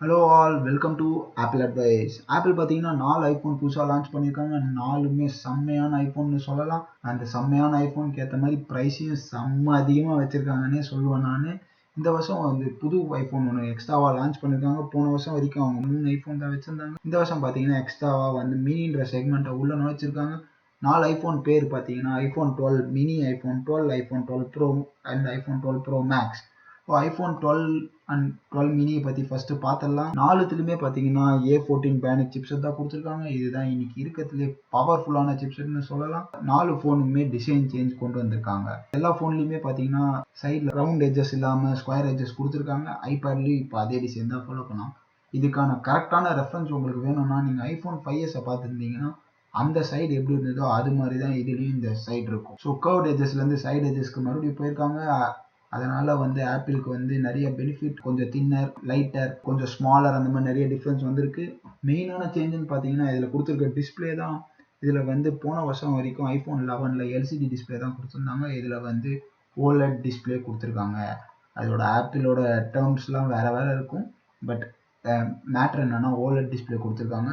Hello all, welcome to apple advice. Apple பார்த்தீங்கன்னா 4 iPhone புதுசாக launch பண்ணியிருக்காங்க. 4மே செம்மையான ஐஃபோன்னு சொல்லலாம். அந்த செம்மையான ஐஃபோனுக்கு ஏற்ற மாதிரி ப்ரைஸையும் செம்ம அதிகமாக வச்சுருக்காங்கன்னே சொல்லுவேன் நான். இந்த வருஷம் வந்து புது ஐஃபோன் ஒன்று எக்ஸ்ட்ராவாக லான்ச் பண்ணியிருக்காங்க. போன வருஷம் வரைக்கும் அவங்க 3 ஐஃபோன் தான் வச்சுருந்தாங்க. இந்த வருஷம் பார்த்தீங்கன்னா எக்ஸ்ட்ராவாக வந்து மினின்ற செக்மெண்ட்டை உள்ளே நுழைச்சிருக்காங்க. 4 ஐஃபோன் பேர் பார்த்தீங்கன்னா iPhone 12 mini, iPhone 12, iPhone 12 pro and iPhone 12 pro max. இப்போ ஐஃபோன் 12 அண்ட் 12 மினியை பற்றி ஃபஸ்ட்டு பார்த்துடலாம். 4த்துலையுமே பார்த்தீங்கன்னா A14 bionic சிப்செட் தான் கொடுத்துருக்காங்க. இதுதான் இன்னைக்கு இருக்கிறதுலே பவர்ஃபுல்லான சிப்செட்னு சொல்லலாம். 4 ஃபோனுமே டிசைன் சேஞ்ச் கொண்டு வந்திருக்காங்க. எல்லா ஃபோன்லையுமே பார்த்தீங்கன்னா சைடில் ரவுண்ட் எட்ஜஸ் இல்லாமல் ஸ்கொயர் எட்ஜஸ் கொடுத்துருக்காங்க. ஐபேட்லேயும் இப்போ அதே டிசைன் தான் ஃபாலோ பண்ணலாம். இதுக்கான கரெக்டான ரெஃபரன்ஸ் உங்களுக்கு வேணும்னா நீங்கள் ஐஃபோன் 5S பார்த்துருந்தீங்கன்னா அந்த சைடு எப்படி இருந்ததோ அது மாதிரி தான் இதுலேயும் இந்த சைடு இருக்கும். ஸோ கர்வ்ட் எட்ஜஸ்லேருந்து சைடு எட்ஜஸ்க்கு மறுபடியும் போயிருக்காங்க. அதனால வந்து ஆப்பிளுக்கு வந்து நிறைய பெனிஃபிட், கொஞ்சம் தின்னர், லைட்டர், கொஞ்சம் ஸ்மாலர், அந்த மாதிரி நிறைய டிஃப்ரென்ஸ் வந்திருக்கு. மெயினான சேஞ்சுன்னு பார்த்தீங்கன்னா இதில் கொடுத்துருக்க டிஸ்பிளே தான். இதில் வந்து போன வருஷம் வரைக்கும் ஐஃபோன் 11 எல்சிடி டிஸ்பிளே தான் கொடுத்துருந்தாங்க. இதில் வந்து ஓலட் டிஸ்பிளே கொடுத்துருக்காங்க. அதோட ஆப்பிளோட டேர்ம்ஸ்லாம் வேறு வேறு இருக்கும். பட் மேட்ரு என்னென்னா ஓலட் டிஸ்பிளே கொடுத்துருக்காங்க.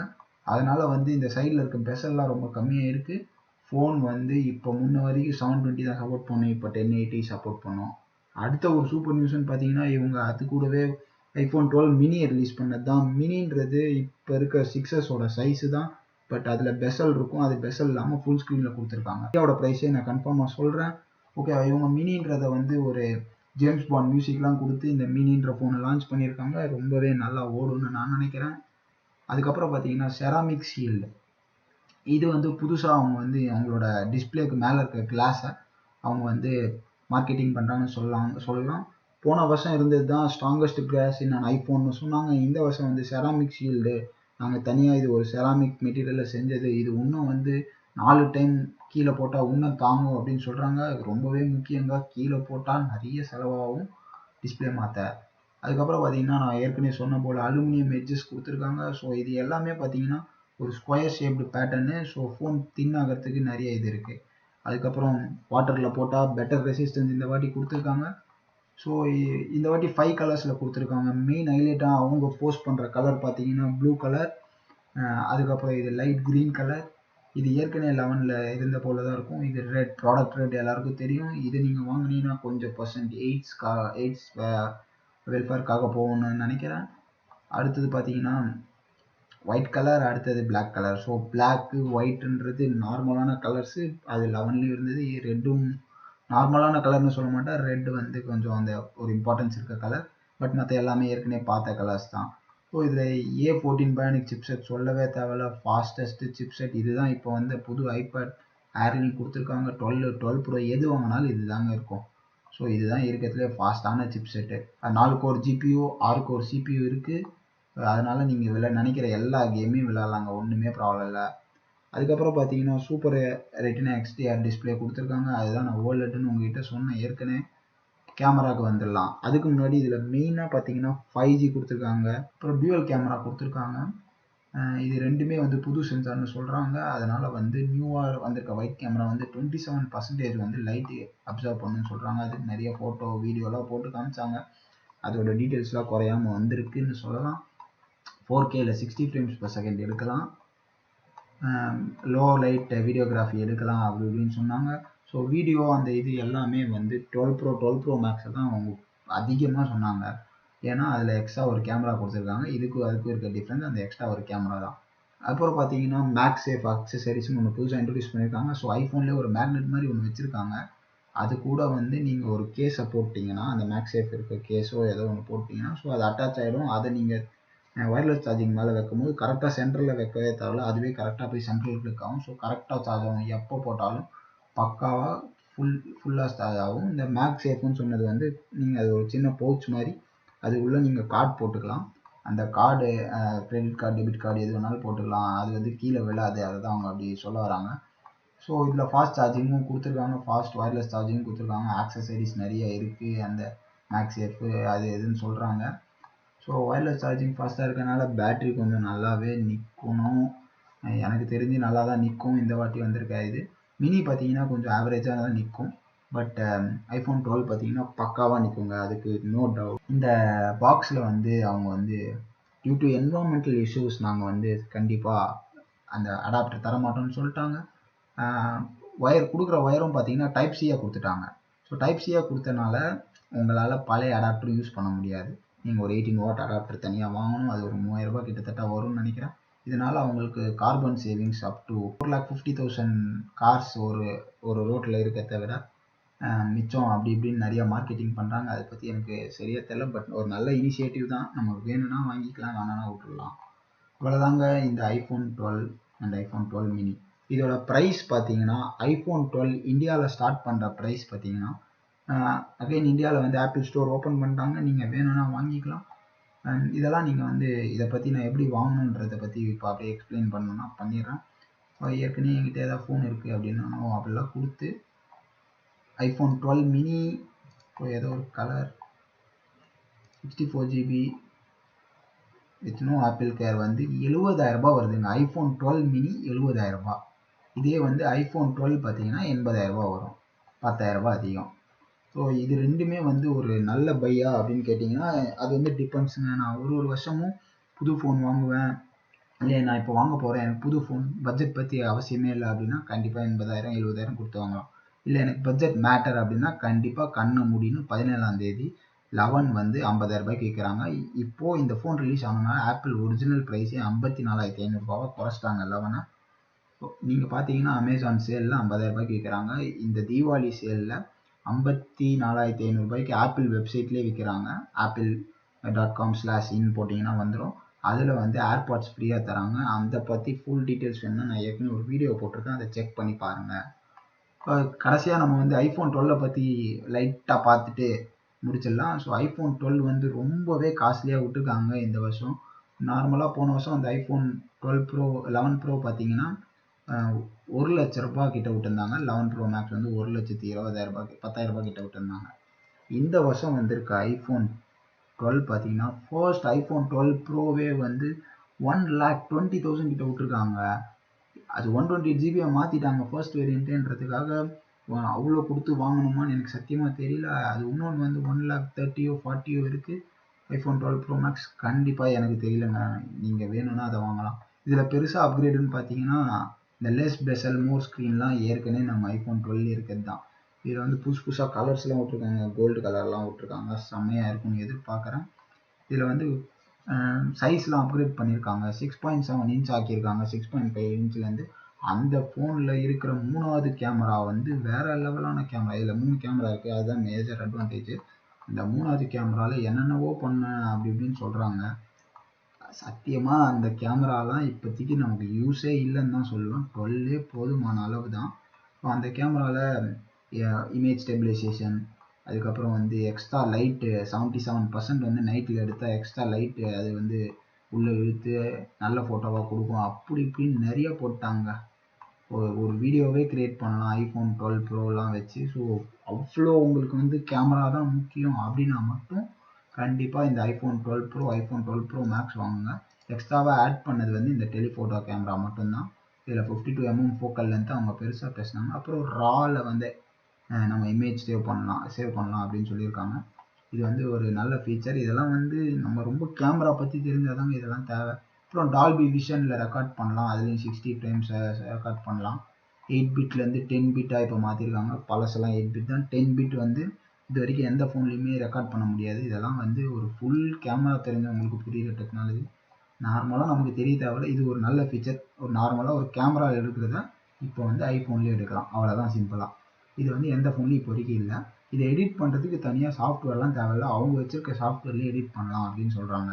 அதனால் வந்து இந்த சைடில் இருக்க பெசல்லாம் ரொம்ப கம்மியாக இருக்குது. ஃபோன் வந்து இப்போ முன்ன வரைக்கும் 720 தான் சப்போர்ட் பண்ணும், இப்போ 1080 சப்போர்ட் பண்ணும். அடுத்த ஒரு சூப்பர் நியூஸ்ன்னு பார்த்தீங்கன்னா இவங்க அது கூடவே ஐஃபோன் 12 மினியை ரிலீஸ் பண்ணது தான். மினின்றது இப்போ இருக்க 6S சைஸு தான். பட் அதில் பெசல் இருக்கும். அது பெசல் இல்லாமல் ஃபுல் ஸ்க்ரீனில் கொடுத்துருக்காங்க. இதோட ப்ரைஸே நான் கன்ஃபார்மாக சொல்கிறேன். ஓகே, இவங்க மினின்றதை வந்து ஒரு ஜேம்ஸ் பாண்ட் மியூசிக்லாம் கொடுத்து இந்த மினின்ற ஃபோனை லான்ச் பண்ணியிருக்காங்க. ரொம்பவே நல்லா ஓடும்னு நான் நினைக்கிறேன். அதுக்கப்புறம் பார்த்தீங்கன்னா செராமிக் ஷீல்டு. இது வந்து புதுசாக அவங்க வந்து அவங்களோட டிஸ்பிளேக்கு மேலே இருக்க கிளாஸை அவங்க வந்து மார்க்கெட்டிங் பண்ணுறாங்கன்னு சொல்லலாம். போன வருஷம் இருந்தது தான் ஸ்ட்ராங்கஸ்ட் கிளாஸ் இன் ஐஃபோன்னு சொன்னாங்க. இந்த வருஷம் வந்து செராமிக் ஷீல்டு, நாங்கள் தனியாக இது ஒரு செராமிக் மெட்டீரியலில் செஞ்சது, இது இன்னும் வந்து 4 டைம் கீழே போட்டால் இன்னும் தாங்கும் அப்படின்னு சொல்கிறாங்க. ரொம்பவே முக்கியங்க. கீழே போட்டால் நிறைய செலவாகும் டிஸ்பிளே மாற்ற. அதுக்கப்புறம் பார்த்தீங்கன்னா நான் ஏற்கனவே சொன்ன போல் அலுமினியம் எட்ஜஸ் கொடுத்துருக்காங்க. ஸோ இது எல்லாமே பார்த்தீங்கன்னா ஒரு square shaped pattern. So phone thin ஆகிறதுக்கு நிறைய இது இருக்குது. அதுக்கப்புறம் வாட்டரில் போட்டால் பெட்டர் ரெசிஸ்டன்ஸ் இந்த வாட்டி கொடுத்துருக்காங்க. ஸோ இந்த வாட்டி 5 கலர்ஸில் கொடுத்துருக்காங்க. மெயின் ஹைலைட்டாக அவங்க போஸ்ட் பண்ணுற கலர் பார்த்தீங்கன்னா ப்ளூ கலர், அதுக்கப்புறம் இது லைட் க்ரீன் கலர். இது ஏற்கனவே 11ல் இருந்த போல தான் இருக்கும். இது ரெட், ப்ராடக்ட் ரெட் எல்லாருக்கும் தெரியும். இது நீங்கள் வாங்கினீங்கன்னா கொஞ்சம் எய்ட்ஸ் வெல்ஃபேர்க்காக போகணும்னு நினைக்கிறேன். அடுத்தது பார்த்தீங்கன்னா ஒயிட் கலர், அடுத்தது பிளாக் கலர். ஸோ பிளாக்கு ஒயிட்ன்றது நார்மலான கலர்ஸு. அது 11லேயும் இருந்தது. ரெட்டும் நார்மலான கலர்னு சொல்ல மாட்டேன். ரெட் வந்து கொஞ்சம் அந்த ஒரு இம்பார்ட்டன்ஸ் இருக்க கலர். பட் மற்ற எல்லாமே ஏற்கனவே பார்த்த கலர்ஸ் தான். ஸோ இதில் A14 bionic சிப்செட் சொல்லவே தேவையில்ல. Fastest chipset. இதுதான் இப்போ வந்து புது ஐபேட் ஏர்லையும் கொடுத்துருக்காங்க. 12 ப்ரோ எது வாங்கினாலும் இது தாங்க இருக்கும். ஸோ இதுதான் இருக்கிறதுலே ஃபாஸ்ட்டான chipset. 4 core GPU, 6 core CPU இருக்குது. அதனால் நீங்கள் நினைக்கிற எல்லா கேமையும் விளையாடலாங்க, ஒன்றுமே ப்ராப்ளம் இல்லை. அதுக்கப்புறம் பார்த்தீங்கன்னா சூப்பர் ரெட்டினா XDR டிஸ்பிளே கொடுத்துருக்காங்க. அதுதான் நான் ஓலெட்னு உங்ககிட்ட சொன்னேன் ஏற்கனவே. கேமராவுக்கு வந்துடலாம். அதுக்கு முன்னாடி இதில் மெயினாக பார்த்தீங்கன்னா 5G கொடுத்துருக்காங்க. அப்புறம் டியூவல் கேமரா கொடுத்துருக்காங்க. இது ரெண்டுமே வந்து புது சென்சார்னு சொல்கிறாங்க. அதனால் வந்து நியூவாக வந்திருக்க ஒயிட் கேமரா வந்து 27% வந்து லைட்டு அப்சர்வ் பண்ணுன்னு சொல்கிறாங்க. அதுக்கு நிறைய ஃபோட்டோ வீடியோலாம் போட்டு காமிச்சாங்க. அதோட டீட்டெயில்ஸ்லாம் குறையாமல் வந்திருக்குன்னு சொல்லலாம். 4Kல 60 frames per second எடுக்கலாம். லோ லைட் வீடியோகிராஃபி எடுக்கலாம் அப்படி இப்படின்னு சொன்னாங்க. ஸோ வீடியோ அந்த இது எல்லாமே வந்து 12 ப்ரோ மேக்ஸை தான் அவங்க அதிகமாக சொன்னாங்க. ஏன்னா அதில் எக்ஸ்ட்ரா ஒரு கேமரா கொடுத்துருக்காங்க. அதுக்கும் இருக்க டிஃப்ரென்ஸ் அந்த எக்ஸ்ட்ரா ஒரு கேமரா தான். அப்புறம் பார்த்தீங்கன்னா மேக்ஸேஃப் அக்சசரிஸ்னு ஒன்று புதுசாக இன்ட்ரடியூஸ் பண்ணியிருக்காங்க. ஸோ ஐஃபோன்லேயே ஒரு மேக்னெட் மாதிரி ஒன்று வச்சுருக்காங்க. அது கூட வந்து நீங்கள் ஒரு கேஸை போட்டிங்கன்னா, அந்த மேக்ஸேஃப் இருக்க கேஸோ ஏதோ ஒன்று போட்டிங்கன்னா ஸோ அது அட்டாச் ஆகிடும். அதை நீங்கள் ஒயர்லெஸ் சார்ஜிங் மேலே வைக்கும்போது கரெக்டாக சென்டரில் வைக்கவே தேவையில்ல. அதுவே கரெக்டாக போய் சென்ட்ரல் கிளிக் ஆகும். ஸோ கரெக்டாக சார்ஜ் ஆகும். எப்போ போட்டாலும் பக்காவாக ஃபுல்லாக சார்ஜ் ஆகும். இந்த மேக்ஸேஃப்னு சொன்னது வந்து நீங்கள் அது ஒரு சின்ன பவுச் மாதிரி, அது உள்ளே நீங்கள் கார்டு போட்டுக்கலாம். அந்த card credit card, debit card எது வேணாலும் போட்டுக்கலாம். அது வந்து கீழே விழாது. அதை தான் அவங்க அப்படி சொல்ல வராங்க. ஸோ இதில் ஃபாஸ்ட் சார்ஜிங்கும் கொடுத்துருக்காங்க. ஃபாஸ்ட் ஒயர்லெஸ் சார்ஜிங்கும் கொடுத்துருக்காங்க. ஆக்சசரிஸ் நிறைய இருக்குது அந்த மேக்ஸேஃபு அது எதுன்னு சொல்கிறாங்க. ஸோ ஒயர்லெஸ் சார்ஜிங் ஃபாஸ்ட்டாக இருக்கனால பேட்ரி கொஞ்சம் நல்லாவே நிற்கணும். எனக்கு தெரிஞ்சு நல்லா தான் நிற்கும் இந்த வாட்டி வந்திருக்க இது. மினி பார்த்தீங்கன்னா கொஞ்சம் ஆவரேஜாக தான் நிற்கும். பட் ஐஃபோன் 12 பார்த்தீங்கன்னா பக்காவாக நிற்குங்க, அதுக்கு நோ டவுட். இந்த பாக்ஸில் வந்து அவங்க வந்து டியூ டு என்வரான்மெண்டல் இஷ்யூஸ் நாங்கள் வந்து கண்டிப்பாக அந்த அடாப்டர் தரமாட்டோம்னு சொல்லிட்டாங்க. ஒயர் கொடுக்குற ஒயரும் பார்த்தீங்கன்னா டைப் சியாக கொடுத்துட்டாங்க. ஸோ டைப் சியாக கொடுத்தனால உங்களால் பழைய அடாப்டர் யூஸ் பண்ண முடியாது. நீங்கள் ஒரு 18 வாட் அடாப்டர் தனியாக வாங்கணும். அது ஒரு 3000 ரூபாய் கிட்டத்தட்ட வரும்னு நினைக்கிறேன். இதனால் அவங்களுக்கு carbon savings up to 4,50,000 cars ஒரு ரோட்டில் இருக்கிறத விட மிச்சம் அப்படி இப்படின்னு நிறைய மார்க்கெட்டிங் பண்ணுறாங்க. அதை பற்றி எனக்கு சரியாக தெரியல. பட் ஒரு நல்ல இனிஷியேட்டிவ் தான். நமக்கு வேணும்னா வாங்கிக்கலாம், வேணாம்னா விட்டுடலாம். இவ்வளோதாங்க இந்த ஐஃபோன் 12 அண்ட் ஐஃபோன் 12 மினி. இதோட ப்ரைஸ் பார்த்தீங்கன்னா ஐஃபோன் 12 இந்தியாவில் ஸ்டார்ட் பண்ணுற ப்ரைஸ் பார்த்தீங்கன்னா அகைன் இந்தியாவில் வந்து ஆப்பிள் ஸ்டோர் ஓப்பன் பண்ணிட்டாங்க. நீங்கள் வேணும்னா வாங்கிக்கலாம். அண்ட் இதெல்லாம் நீங்கள் வந்து இதை பற்றி நான் எப்படி வாங்கணுன்றதை பற்றி இப்போ அப்படியே எக்ஸ்பிளைன் பண்ணணும்னா பண்ணிடுறேன். ஏற்கனவே என்கிட்ட ஏதாவது ஃபோன் இருக்குது அப்படின்னா அப்படிலாம் கொடுத்து ஐஃபோன் 12 மினி இப்போ ஏதோ ஒரு colour 64 GB with no Apple care வந்து 70,000 ரூபாய் வருதுங்க. ஐஃபோன் 12 மினி 70,000 ரூபாய். இதே வந்து ஐஃபோன் 12 பார்த்தீங்கன்னா 80,000 ரூபாய் வரும், 10,000 ரூபாய் அதிகம். ஸோ இது ரெண்டுமே வந்து ஒரு நல்ல பையா அப்படின்னு கேட்டிங்கன்னா அது வந்து டிபெண்ட்ஸுங்க. நான் ஒரு வருஷமும் புது ஃபோன் வாங்குவேன், இல்லை நான் இப்போ வாங்க போகிறேன், எனக்கு புது ஃபோன் பட்ஜெட் பற்றி அவசியமே இல்லை அப்படின்னா கண்டிப்பாக 80,000 70,000 கொடுத்து வாங்கலாம். இல்லை எனக்கு பட்ஜெட் மேட்டர் அப்படின்னா கண்டிப்பாக கண்ணை மூடின்னு 17ஆம் தேதி 11 வந்து 50,000 ரூபாய்க்கு விற்கிறாங்க. இப்போது இந்த ஃபோன் ரிலீஸ் ஆனதுனால ஆப்பிள் ஒரிஜினல் ப்ரைஸே 54,500 ரூபாவை குறைச்சிட்டாங்க 11. நீங்கள் பார்த்தீங்கன்னா அமேசான் சேலில் 50,000 ரூபாய்க்கு விற்கிறாங்க. இந்த தீபாவளி சேலில் 54,500 ரூபாய்க்கு ஆப்பிள் வெப்சைட்லேயே விற்கிறாங்க. apple.com/in போட்டிங்கன்னா வந்துடும். அதில் வந்து ஏர்பாட்ஸ் ஃப்ரீயாக தராங்க. அதை பற்றி ஃபுல் டீட்டெயில்ஸ் வேணும்னா நான் ஏற்கனவே ஒரு வீடியோ போட்டிருக்கேன், அதை செக் பண்ணி பாருங்கள். கடைசியாக நம்ம வந்து ஐஃபோன் 12 பற்றி லைட்டாக பார்த்துட்டு முடிச்சிடலாம். ஸோ ஐஃபோன் 12 வந்து ரொம்பவே காஸ்ட்லியாக விட்டுருக்காங்க இந்த வருஷம். நார்மலாக போன வருஷம் அந்த ஐஃபோன் 12 ப்ரோ 11 ப்ரோ பார்த்தீங்கன்னா 1,00,000 ரூபாய் கிட்ட விட்டுருந்தாங்க. 11 ப்ரோ மேக்ஸ் வந்து 1,20,000 ரூபாய்க்கு 10,000 ரூபாய் கிட்ட விட்டுருந்தாங்க. இந்த வருஷம் வந்திருக்க ஐஃபோன் 12 பார்த்தீங்கன்னா ஃபர்ஸ்ட் ஐஃபோன் 12 ப்ரோவே வந்து 1,20,000 கிட்ட விட்டுருக்காங்க. அது 128 GB மாற்றிட்டாங்க ஃபர்ஸ்ட் வேரியண்ட்டுன்றதுக்காக. அவ்வளோ கொடுத்து வாங்கணுமான்னு எனக்கு சத்தியமாக தெரியல. அது இன்னொன்று வந்து 1,30,000 40 இருக்குது ஐஃபோன் 12 ப்ரோ மேக்ஸ். கண்டிப்பாக எனக்கு தெரியலங்க, நீங்கள் வேணும்னா அதை வாங்கலாம். இதில் பெருசாக அப்கிரேடுன்னு பார்த்தீங்கன்னா இந்த லெஸ் பெசல் மோர் ஸ்க்ரீன்லாம் ஏற்கனவே நம்ம ஐஃபோன் 12 இருக்கிறது தான். இதில் வந்து புதுசாக கலர்ஸ்லாம் விட்ருக்காங்க, கோல்டு கலர்லாம் விட்ருக்காங்க, செம்மையாக இருக்கும்னு எதிர்பார்க்குறேன். இதில் வந்து சைஸ்லாம் அப்கிரேட் பண்ணியிருக்காங்க, 6.7 இன்ச் ஆக்கியிருக்காங்க 6.5 இன்ச்லேருந்து. அந்த ஃபோனில் இருக்கிற 3வது கேமரா வந்து வேறு லெவலான கேமரா. இதில் 3 கேமரா இருக்குது, அதுதான் மேஜர் அட்வான்டேஜ். இந்த 3வது கேமராவில் என்னென்னவோ பண்ணேன் அப்படி இப்படின்னு சொல்கிறாங்க. சத்தியமாக அந்த கேமராலாம் இப்போதைக்கு நமக்கு யூஸே இல்லைன்னு தான் சொல்லுவேன். 12 போதுமான அளவு தான். ஸோ அந்த கேமராவில் இமேஜ் ஸ்டெபிலைசேஷன், அதுக்கப்புறம் வந்து எக்ஸ்ட்ரா லைட்டு 77% வந்து நைட்டில் எடுத்தால் எக்ஸ்ட்ரா லைட்டு அது வந்து உள்ளே இழுத்து நல்ல ஃபோட்டோவாக கொடுக்கும். அப்படி இப்படின்னு நிறைய போட்டாங்க. ஒரு வீடியோவே க்ரியேட் பண்ணலாம் ஐஃபோன் 12 ப்ரோலாம் வச்சு. ஸோ அவ்வளோ உங்களுக்கு வந்து கேமரா தான் முக்கியம் அப்படின்னா மட்டும் கண்டிப்பாக இந்த iPhone 12 pro iPhone 12 pro max வாங்குங்க. எக்ஸ்ட்ராவாக ஆட் பண்ணது வந்து இந்த டெலிஃபோட்டோ கேமரா மட்டும்தான். இதில் 52 mm ஃபோக்கல் லென்த்து அவங்க பெருசாக பேசினாங்க. அப்புறம் ராவில் வந்து நம்ம இமேஜ் சேவ் பண்ணலாம் அப்படின்னு சொல்லியிருக்காங்க. இது வந்து ஒரு நல்ல ஃபீச்சர். இதெல்லாம் வந்து நம்ம ரொம்ப கேமரா பற்றி தெரிஞ்சாதாங்க இதெல்லாம் தேவை. அப்புறம் டால்பி விஷனில் ரெக்கார்ட் பண்ணலாம், அதுலேயும் 60 frames ரெக்கார்ட் பண்ணலாம். 8 பிட்லேருந்து 10 பிட்டாக இப்போ மாற்றிருக்காங்க. பழசெல்லாம் 8 பிட் தான். 10 பிட் வந்து இது வரைக்கும் எந்த ஃபோன்லையுமே ரெக்கார்ட் பண்ண முடியாது. இதெல்லாம் வந்து ஒரு ஃபுல் கேமரா தெரிஞ்சவங்களுக்கு புரியுற டெக்னாலஜி. நார்மலாக நமக்கு தெரிய தேவையில்ல, இது ஒரு நல்ல ஃபீச்சர். ஒரு நார்மலாக ஒரு கேமரா எடுக்கிறத இப்போ வந்து ஐஃபோன்லேயே எடுக்கலாம், அவ்வளோதான் சிம்பிளாக. இது வந்து எந்த ஃபோன்லையும் இப்போதைக்கு இல்லை. இதை எடிட் பண்ணுறதுக்கு தனியாக சாஃப்ட்வேர்லாம் தேவையில்லை, அவங்க வச்சுருக்க சாஃப்ட்வேர்லேயே எடிட் பண்ணலாம் அப்படின்னு சொல்கிறாங்க.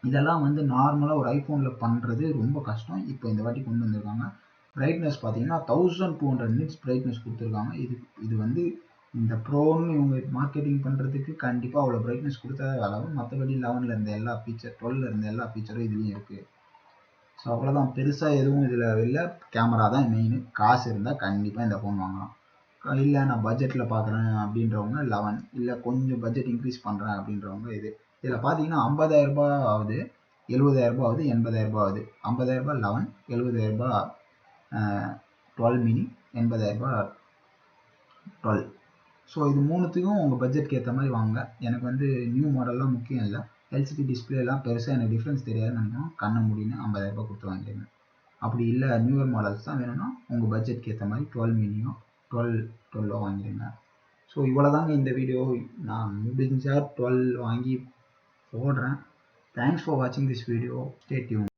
இதெல்லாம் வந்து நார்மலாக ஒரு ஐஃபோனில் பண்ணுறது ரொம்ப கஷ்டம். இப்போ இந்த வாட்டி கொண்டு வந்திருக்காங்க. பிரைட்னஸ் பார்த்தீங்கன்னா 1200 நிட்ஸ் பிரைட்னஸ் கொடுத்துருக்காங்க. இது வந்து இந்த ப்ரோன்னு இவங்க மார்க்கெட்டிங் பண்ணுறதுக்கு கண்டிப்பாக அவ்வளோ பிரைட்னஸ் கொடுத்தா அளவு. மற்றபடி 11ல் இருந்த எல்லா ஃபீச்சர் 12ல் இருந்த எல்லா ஃபீச்சரும் இதுலேயும் இருக்குது. ஸோ அவ்வளோதான், பெருசாக எதுவும் இதில் இல்லை. கேமரா தான் மெயின். காசு இருந்தால் கண்டிப்பாக இந்த ஃபோன் வாங்கலாம். இல்லை நான் பட்ஜெட்டில் பார்க்குறேன் அப்படின்றவங்க 11, இல்லை கொஞ்சம் பட்ஜெட் இன்க்ரீஸ் பண்ணுறேன் அப்படின்றவங்க இது. இதில் பார்த்தீங்கன்னா 50,000 ரூபாய் ஆகுது, 70,000 ரூபாய் ஆகுது, 80,000 ரூபாய் ஆகுது. 50,000 ரூபாய் 11, 70,000 ரூபாய் 12 மினி, 80,000 ரூபாய் 12. ஸோ இது மூணுத்துக்கும் உங்கள் பட்ஜெட்க்கு ஏற்ற மாதிரி வாங்க. எனக்கு வந்து நியூ மாடல்லாம் முக்கியம் இல்லை. எல்சிடி டிஸ்பிளேலாம் பெருசாக எனக்கு டிஃப்ரென்ஸ் தெரியாதுன்னு நினைக்கணும், கண்ணை முடின்னு 50,000 ரூபாய் கொடுத்து வாங்கிடுங்க. அப்படி இல்லை நியூவர் மாடல்ஸ் தான் வேணும்னா உங்கள் பட்ஜெட்க்கு ஏற்ற மாதிரி 12 மினியோ 12 வாங்கிடுங்க. ஸோ இவ்வளோ தாங்க இந்த வீடியோ. நான் முடிஞ்சால் 12 வாங்கி போடுறேன். தேங்க்ஸ் ஃபார் வாட்சிங் திஸ் வீடியோ. Stay tune.